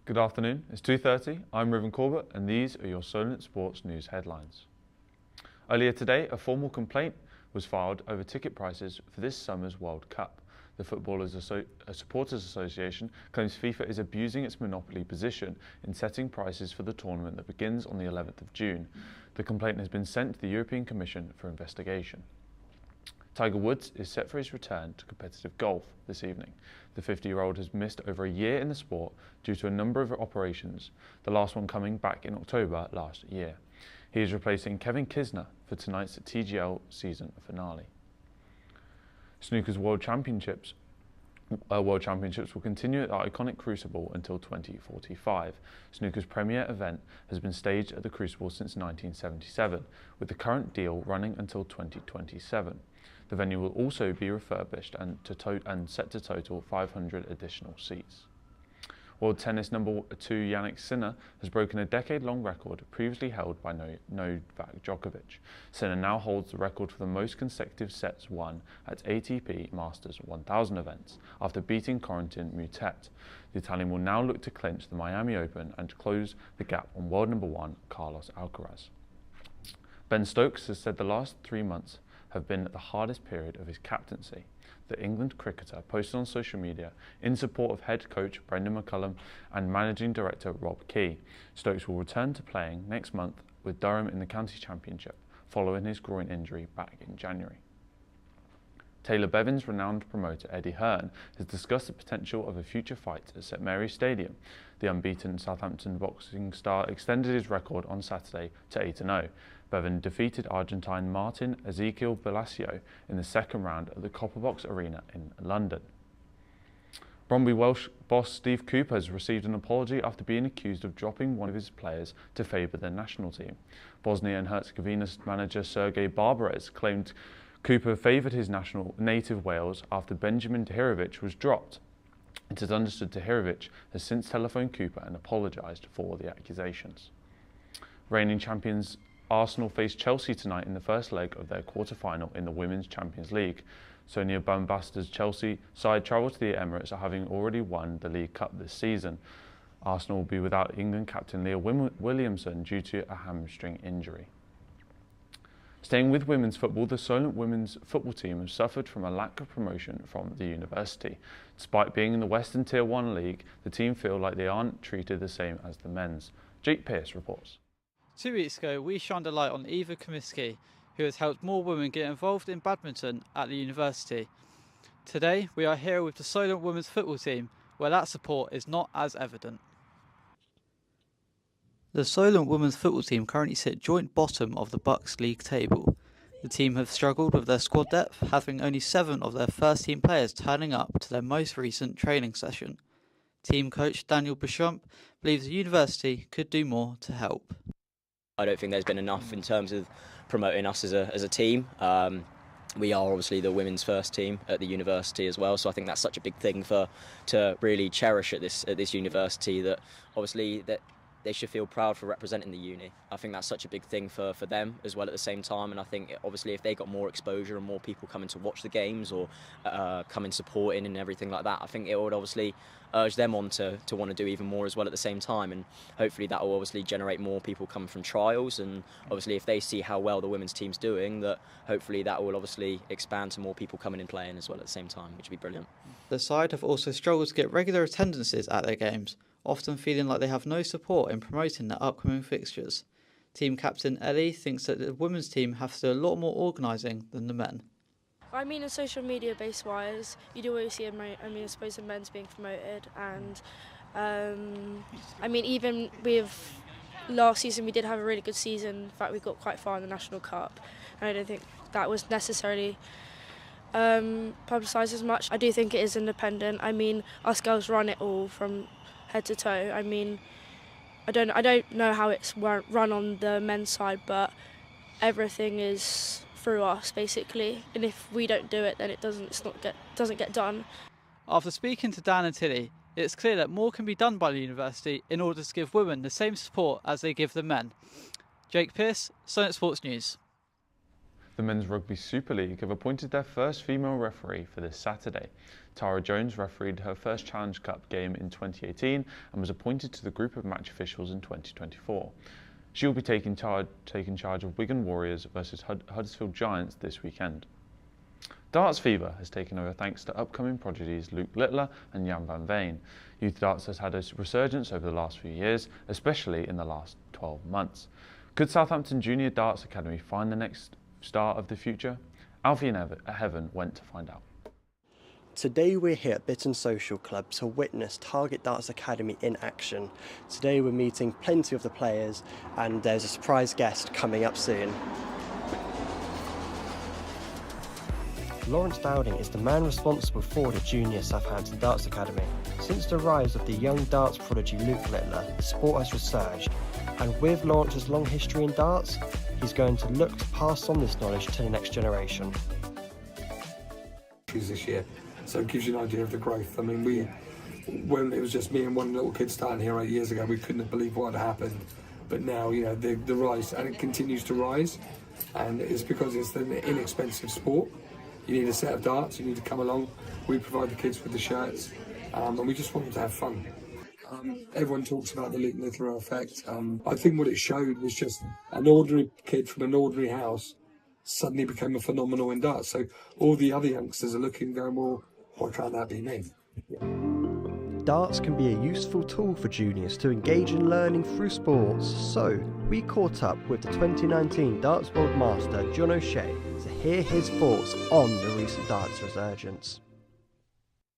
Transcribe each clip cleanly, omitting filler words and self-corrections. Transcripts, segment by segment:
Good afternoon, it's 2:30, I'm Riven Corbett and these are your Solent Sports News headlines. Earlier today, a formal complaint was filed over ticket prices for this summer's World Cup. The Supporters Association claims FIFA is abusing its monopoly position in setting prices for the tournament that begins on the 11th of June. The complaint has been sent to the European Commission for investigation. Tiger Woods is set for his return to competitive golf this evening. The 50-year-old has missed over a year in the sport due to a number of operations, the last one coming back in October last year. He is replacing Kevin Kisner for tonight's TGL season finale. Snooker's World Championships will continue at the iconic Crucible until 2045. Snooker's premier event has been staged at the Crucible since 1977, with the current deal running until 2027. The venue will also be refurbished and set to total 500 additional seats. World Tennis number 2 Jannik Sinner has broken a decade-long record previously held by Novak Djokovic. Sinner now holds the record for the most consecutive sets won at ATP Masters 1000 events after beating Corentin Moutet. The Italian will now look to clinch the Miami Open and close the gap on world number 1 Carlos Alcaraz. Ben Stokes has said the last 3 months have been the hardest period of his captaincy. The England cricketer posted on social media in support of head coach Brendan McCullum and managing director Rob Key. Stokes will return to playing next month with Durham in the county championship following his groin injury back in January. Taylor Bevan's renowned promoter Eddie Hearn has discussed the potential of a future fight at St Mary's Stadium. The unbeaten Southampton boxing star extended his record on Saturday to 8-0. Bevan defeated Argentine Martin Ezequiel Balacio in the second round at the Copperbox Arena in London. Bromby Welsh boss Steve Cooper has received an apology after being accused of dropping one of his players to favour their national team. Bosnia and Herzegovina's manager Sergej Barbarez claimed Cooper favoured his native Wales after Benjamin Tahirovic was dropped. It is understood Tahirovic has since telephoned Cooper and apologised for the accusations. Reigning champions Arsenal face Chelsea tonight in the first leg of their quarter-final in the Women's Champions League. Sonia Bombassa's Chelsea side travel to the Emirates, having already won the League Cup this season. Arsenal will be without England captain Leah Williamson due to a hamstring injury. Staying with women's football, the Solent women's football team has suffered from a lack of promotion from the university. Despite being in the Western Tier 1 league, the team feel like they aren't treated the same as the men's. Jake Pearce reports. 2 weeks ago, we shined a light on Eva Komiski, who has helped more women get involved in badminton at the university. Today, we are here with the Solent women's football team, where that support is not as evident. The Solent women's football team currently sit joint bottom of the Bucks League table. The team have struggled with their squad depth, having only 7 of their first team players turning up to their most recent training session. Team coach Daniel Bichamp believes the university could do more to help. I don't think there's been enough in terms of promoting us as a team. We are obviously the women's first team at the university as well, so I think that's such a big thing to really cherish at this university, that obviously that they should feel proud for representing the uni. I think that's such a big thing for them as well at the same time, and I think obviously if they got more exposure and more people coming to watch the games or coming supporting and everything like that, I think it would obviously urge them on to want to do even more as well at the same time, and hopefully that will obviously generate more people coming from trials, and obviously if they see how well the women's team's doing, that hopefully that will obviously expand to more people coming and playing as well at the same time, which would be brilliant. The side have also struggled to get regular attendances at their games, often feeling like they have no support in promoting their upcoming fixtures. Team captain Ellie thinks that the women's team have to do a lot more organising than the men. I mean, in social media base-wise, you do always see, I suppose the men's being promoted, and I mean, even with last season, we did have a really good season. In fact, we got quite far in the National Cup, and I don't think that was necessarily publicised as much. I do think it is independent. I mean, us girls run it all from head to toe. I mean, I don't know how it's run on the men's side, but everything is through us basically, and if we don't do it, then it doesn't get done. After speaking to Dan and Tilly, it's clear that more can be done by the university in order to give women the same support as they give the men. Jake Pearce, Solent Sports News. The Men's Rugby Super League have appointed their first female referee for this Saturday. Tara Jones refereed her first Challenge Cup game in 2018 and was appointed to the group of match officials in 2024. She will be taking charge of Wigan Warriors versus Huddersfield Giants this weekend. Darts fever has taken over thanks to upcoming prodigies Luke Littler and Jan van Veen. Youth darts has had a resurgence over the last few years, especially in the last 12 months. Could Southampton Junior Darts Academy find the next star of the future? Alfie and Heaven went to find out. Today we're here at Bulletin Social Club to witness Target Darts Academy in action. Today we're meeting plenty of the players and there's a surprise guest coming up soon. Lawrence Dowding is the man responsible for the junior Southampton Darts Academy. Since the rise of the young darts prodigy Luke Littler, the sport has resurged, and with Lawrence's long history in darts, he's going to look to pass on this knowledge to the next generation. This year, so it gives you an idea of the growth. I mean, when it was just me and one little kid starting here 8 years ago, we couldn't have believed what had happened. But now, you know, the rise, and it continues to rise, and it's because it's an inexpensive sport. You need a set of darts, you need to come along. We provide the kids with the shirts, and we just want them to have fun. Everyone talks about the Luke Littler effect. I think what it showed was just an ordinary kid from an ordinary house suddenly became a phenomenal in darts. So all the other youngsters are looking and going, well, why can't that be me? Darts can be a useful tool for juniors to engage in learning through sports, so we caught up with the 2019 Darts World Master John O'Shea to hear his thoughts on the recent darts resurgence.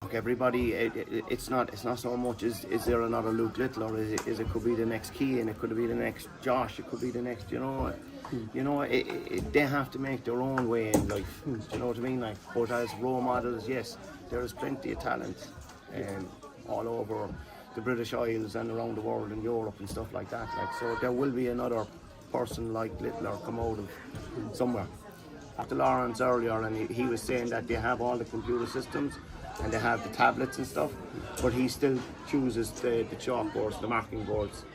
Look, everybody, it's not so much is there another Luke Littler, or is it could be the next Keane, it could be the next Josh, it could be the next, they have to make their own way in life. Do you know what I mean? Like, but as role models, yes, there is plenty of talent all over the British Isles and around the world in Europe and stuff like that. Like, so there will be another person like Littler come out of somewhere. After Lawrence earlier, and he was saying that they have all the computer systems and they have the tablets and stuff, but he still chooses the chalkboards, the marking boards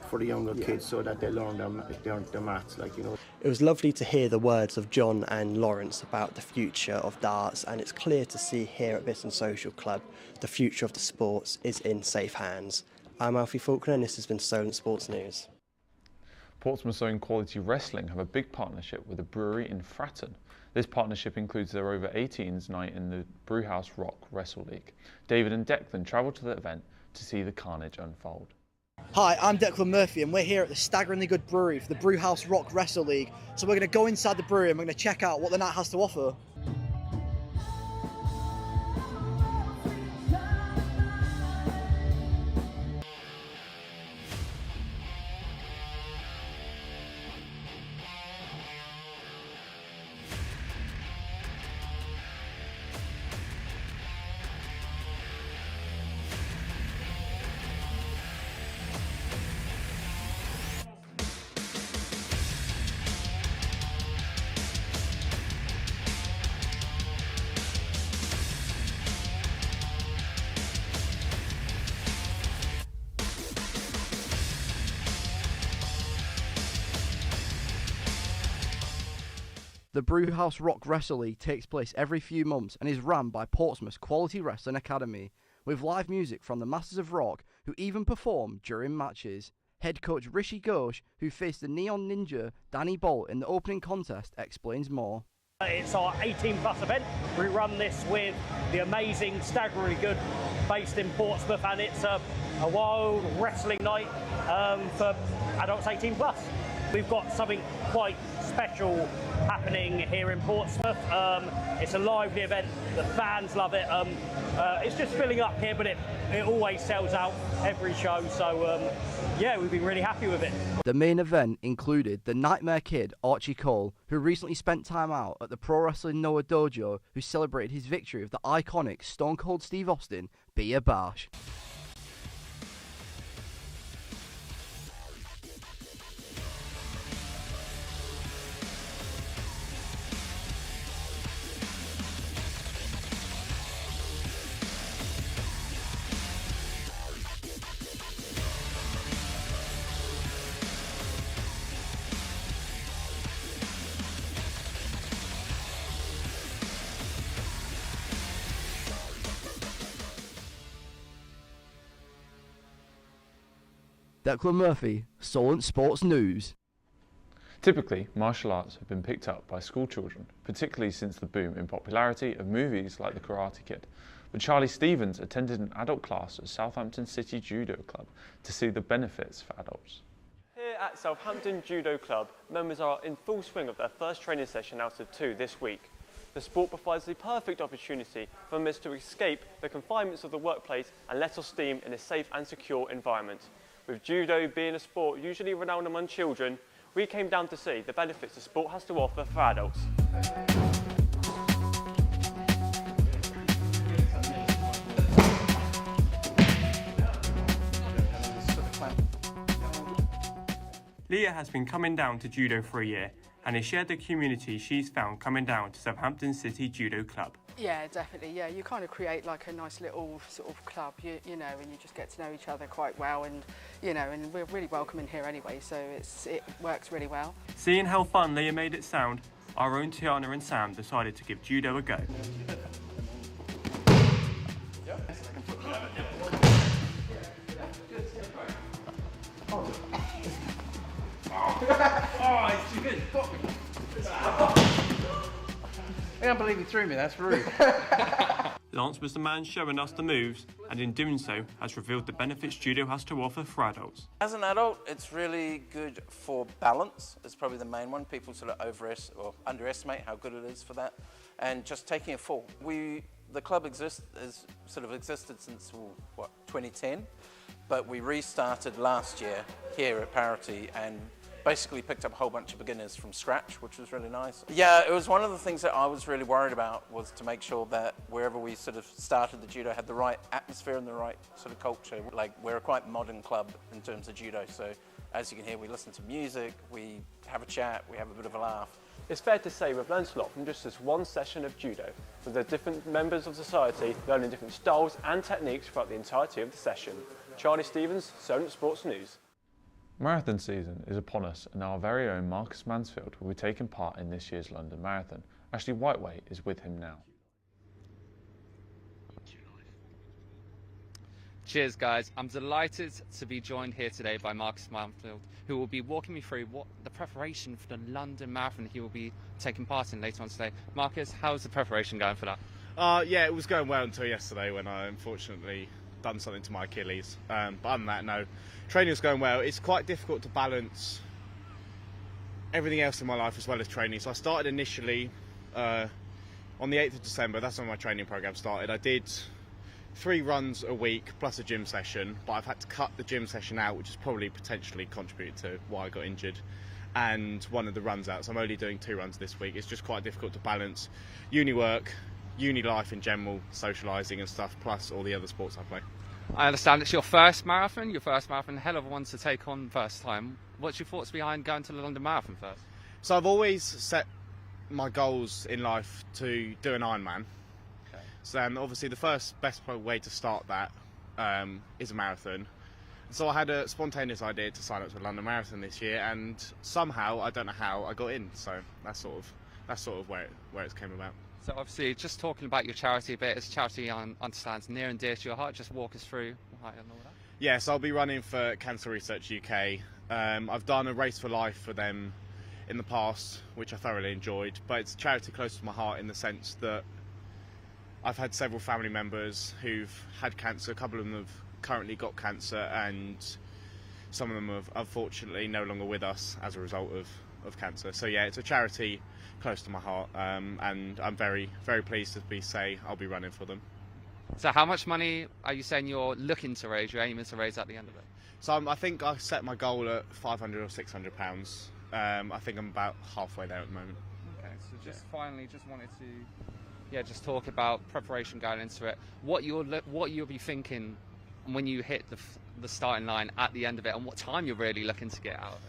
for the younger kids, so that they learn their maths, It was lovely to hear the words of John and Lawrence about the future of darts, and it's clear to see here at Bulletin Social Club the future of the sports is in safe hands. I'm Alfie Faulkner and this has been Solent Sports News. Portsmouth's own Quality Wrestling have a big partnership with a brewery in Fratton. This partnership includes their over 18s night in the Brewhouse Rock Wrestle League. David and Declan travelled to the event to see the carnage unfold. Hi, I'm Declan Murphy and we're here at the staggeringly good brewery for the Brewhouse Rock Wrestle League. So we're going to go inside the brewery and we're going to check out what the night has to offer. The Brewhouse Rock Wrestle League takes place every few months and is run by Portsmouth's Quality Wrestling Academy, with live music from the Masters of Rock, who even perform during matches. Head coach Rishi Ghosh, who faced the Neon Ninja Danny Bolt in the opening contest, explains more. It's our 18+ event. We run this with the amazing Staggeringly Good based in Portsmouth, and it's a wild wrestling night for adults 18+. We've got something quite special happening here in Portsmouth. It's a lively event, the fans love it. It's just filling up here, but it always sells out every show, so yeah, we've been really happy with it. The main event included the Nightmare Kid, Archie Cole, who recently spent time out at the Pro Wrestling Noah Dojo, who celebrated his victory of the iconic Stone Cold Steve Austin, Bia Bash. Declan Murphy, Solent Sports News. Typically, martial arts have been picked up by school children, particularly since the boom in popularity of movies like The Karate Kid. But Charlie Stevens attended an adult class at Southampton City Judo Club to see the benefits for adults. Here at Southampton Judo Club, members are in full swing of their first training session out of 2 this week. The sport provides the perfect opportunity for members to escape the confinements of the workplace and let off steam in a safe and secure environment. With judo being a sport usually renowned among children, we came down to see the benefits the sport has to offer for adults. Leah has been coming down to judo for a year and has shared the community she's found coming down to Southampton City Judo Club. Yeah, definitely. Yeah, you kind of create like a nice little sort of club, you know, and you just get to know each other quite well, and you know, and we're really welcoming here anyway, so it works really well. Seeing how fun Leah made it sound, our own Tiana and Sam decided to give judo a go. Oh, it's too good. I can't believe he threw me, that's rude. Lance was the man showing us the moves, and in doing so has revealed the benefits judo has to offer for adults. As an adult, it's really good for balance. It's probably the main one. People sort of underestimate how good it is for that. And just taking a fall. The club has sort of existed since, 2010, but we restarted last year here at Parity and basically picked up a whole bunch of beginners from scratch, which was really nice. Yeah, it was one of the things that I was really worried about, was to make sure that wherever we sort of started the judo had the right atmosphere and the right sort of culture. Like, we're a quite modern club in terms of judo, so as you can hear, we listen to music, we have a chat, we have a bit of a laugh. It's fair to say we've learned a lot from just this one session of judo, with the different members of society learning different styles and techniques throughout the entirety of the session. Charlie Stevens, Solent Sports News. Marathon season is upon us, and our very own Marcus Mansfield will be taking part in this year's London Marathon. Ashley Whiteway is with him now. Cheers guys, I'm delighted to be joined here today by Marcus Mansfield, who will be walking me through what the preparation for the London Marathon he will be taking part in later on today. Marcus, how's the preparation going for that? Yeah, it was going well until yesterday when I unfortunately done something to my Achilles. But other than that, no. Training was going well. It's quite difficult to balance everything else in my life as well as training. So I started initially on the 8th of December, that's when my training program started. I did 3 runs a week plus a gym session, but I've had to cut the gym session out, which has probably potentially contributed to why I got injured, and one of the runs out. So I'm only doing 2 runs this week. It's just quite difficult to balance uni work, uni life in general, socialising and stuff, plus all the other sports I play. I understand it's your first marathon, hell of a one to take on first time. What's your thoughts behind going to the London Marathon first? So I've always set my goals in life to do an Ironman. Okay. So and obviously the best way to start that is a marathon. So I had a spontaneous idea to sign up to the London Marathon this year, and somehow, I don't know how, I got in. So that's sort of where it came about. So obviously, just talking about your charity a bit, as charity understands near and dear to your heart, just walk us through and all that. Yes, I'll be running for Cancer Research UK. I've done a Race for Life for them in the past, which I thoroughly enjoyed, but it's a charity close to my heart in the sense that I've had several family members who've had cancer. A couple of them have currently got cancer, and some of them are unfortunately no longer with us as a result of cancer. So yeah, it's a charity close to my heart, and I'm very, very pleased to say I'll be running for them. So how much money are you saying you're looking to raise, you're aiming to raise at the end of it? So I think I set my goal at £500 or £600. I think I'm about halfway there at the moment. Okay, so just finally, just wanted to just talk about preparation going into it. What you'll be thinking when you hit the starting line at the end of it, and what time you're really looking to get out of it.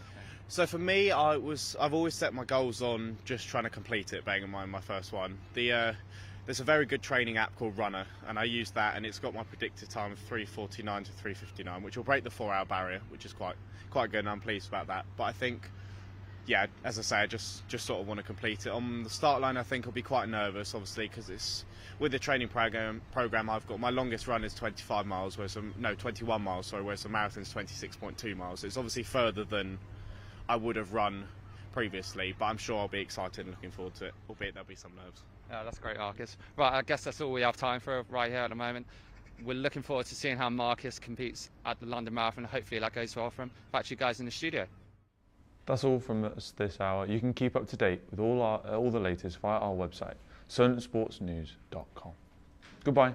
So for me, I've always set my goals on just trying to complete it, bearing in mind my first one. There's a very good training app called Runner, and I use that, and it's got my predicted time of 3:49 to 3:59, which will break the 4-hour barrier, which is quite good, and I'm pleased about that. But I think, yeah, as I say, I just sort of want to complete it. On the start line, I think I'll be quite nervous, obviously, because it's with the training program I've got. My longest run is 25 miles, 21 miles, sorry, whereas the marathon's 26.2 miles. It's obviously further than I would have run previously, but I'm sure I'll be excited and looking forward to it, albeit there'll be some nerves. Yeah, that's great, Marcus. Right, I guess that's all we have time for right here at the moment. We're looking forward to seeing how Marcus competes at the London Marathon. Hopefully that goes well for him. Back to you guys in the studio. That's all from us this hour. You can keep up to date with all the latest via our website, solentsportsnews.com. Goodbye.